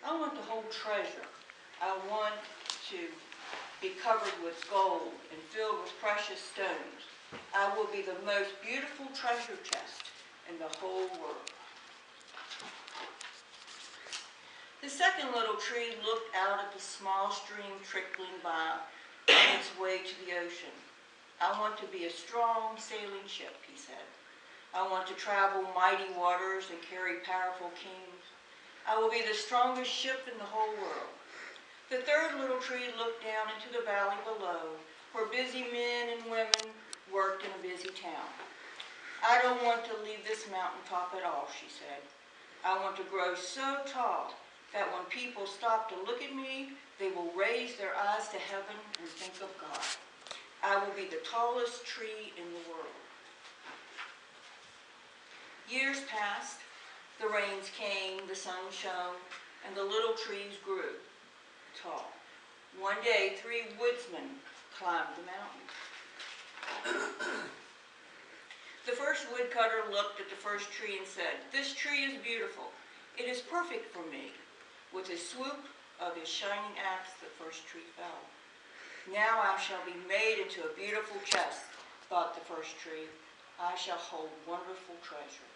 I want to hold treasure. I want to be covered with gold and filled with precious stones. I will be the most beautiful treasure chest in the whole world. The second little tree looked out at the small stream trickling by on its way to the ocean. I want to be a strong sailing ship, he said. I want to travel mighty waters and carry powerful kings. I will be the strongest ship in the whole world. The third little tree looked down into the valley below, where busy men and women worked in a busy town. I don't want to leave this mountaintop at all, she said. I want to grow so tall that when people stop to look at me, they will raise their eyes to heaven and think of God. I will be the tallest tree in the world. Years passed, the rains came, the sun shone, and the little trees grew tall. One day, 3 woodsmen climbed the mountain. The first woodcutter looked at the first tree and said, "This tree is beautiful. It is perfect for me." With a swoop of his shining axe, the first tree fell. "Now I shall be made into a beautiful chest," thought the first tree. "I shall hold wonderful treasure."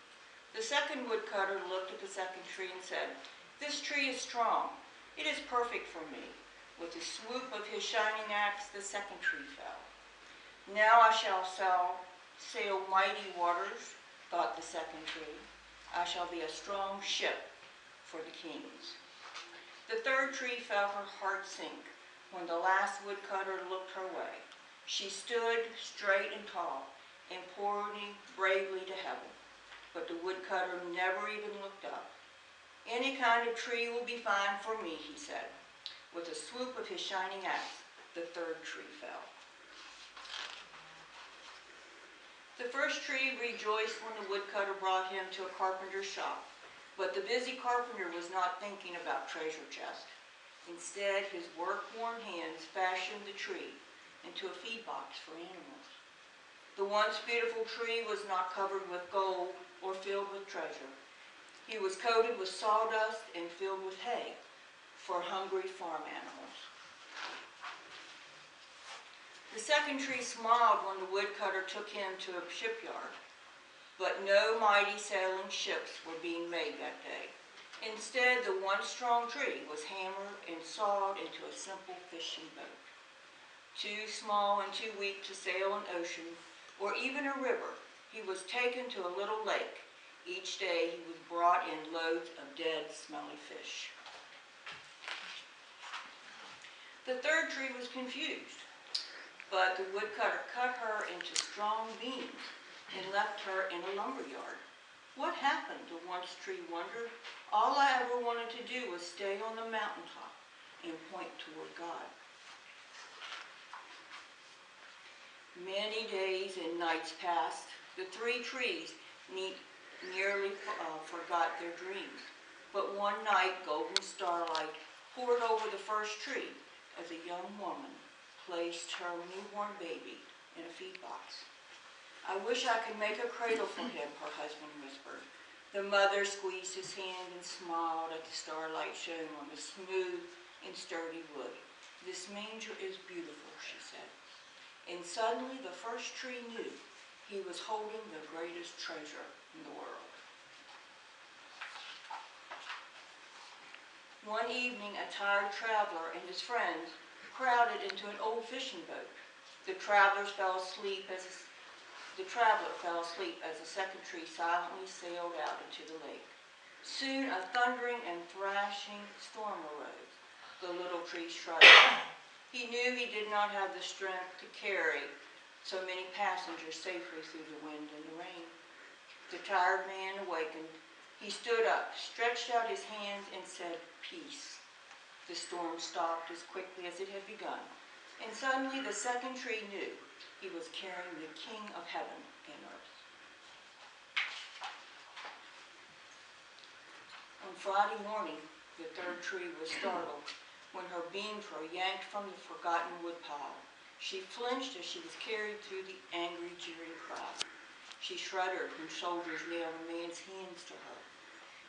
The second woodcutter looked at the second tree and said, "This tree is strong. It is perfect for me." With a swoop of his shining axe, the second tree fell. "Now I shall sail mighty waters," thought the second tree. "I shall be a strong ship for the kings." The third tree felt her heart sink when the last woodcutter looked her way. She stood straight and tall and pointing bravely to heaven. But the woodcutter never even looked up. "Any kind of tree will be fine for me," he said. With a swoop of his shining axe, the third tree fell. The first tree rejoiced when the woodcutter brought him to a carpenter's shop. But the busy carpenter was not thinking about treasure chest. Instead, his work-worn hands fashioned the tree into a feed box for animals. The once beautiful tree was not covered with gold or filled with treasure. He was coated with sawdust and filled with hay for hungry farm animals. The second tree smiled when the woodcutter took him to a shipyard. But no mighty sailing ships were being made that day. Instead, the once strong tree was hammered and sawed into a simple fishing boat. Too small and too weak to sail an ocean or even a river, he was taken to a little lake. Each day he was brought in loads of dead, smelly fish. The third tree was confused, but the woodcutter cut her into strong beams and left her in a lumber yard. "What happened?" the once tree wondered. "All I ever wanted to do was stay on the mountaintop and point toward God." Many days and nights passed. The 3 trees nearly forgot their dreams. But one night, golden starlight poured over the first tree as a young woman placed her newborn baby in a feed box. "I wish I could make a cradle for him," her husband whispered. The mother squeezed his hand and smiled at the starlight shone on the smooth and sturdy wood. "This manger is beautiful," she said. And suddenly the first tree knew he was holding the greatest treasure in the world. One evening, a tired traveler and his friends crowded into an old fishing boat. The traveler fell asleep as the second tree silently sailed out into the lake. Soon a thundering and thrashing storm arose. The little tree shuddered. He knew he did not have the strength to carry so many passengers safely through the wind and the rain. The tired man awakened. He stood up, stretched out his hands, and said, "Peace." The storm stopped as quickly as it had begun, and suddenly the second tree knew he was carrying the King of heaven and earth. On Friday morning, the third tree was startled when her beams were yanked from the forgotten woodpile. She flinched as she was carried through the angry, jeering crowd. She shuddered when soldiers nailed a man's hands to her.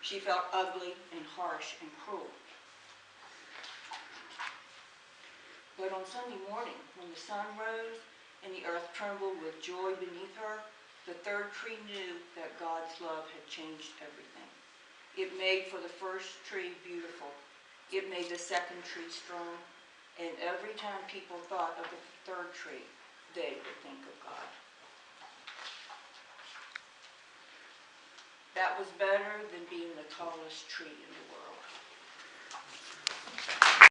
She felt ugly and harsh and cruel. But on Sunday morning, when the sun rose and the earth trembled with joy beneath her, the third tree knew that God's love had changed everything. It made for the first tree beautiful. It made the second tree strong. And every time people thought of the third tree, they would think of God. That was better than being the tallest tree in the world.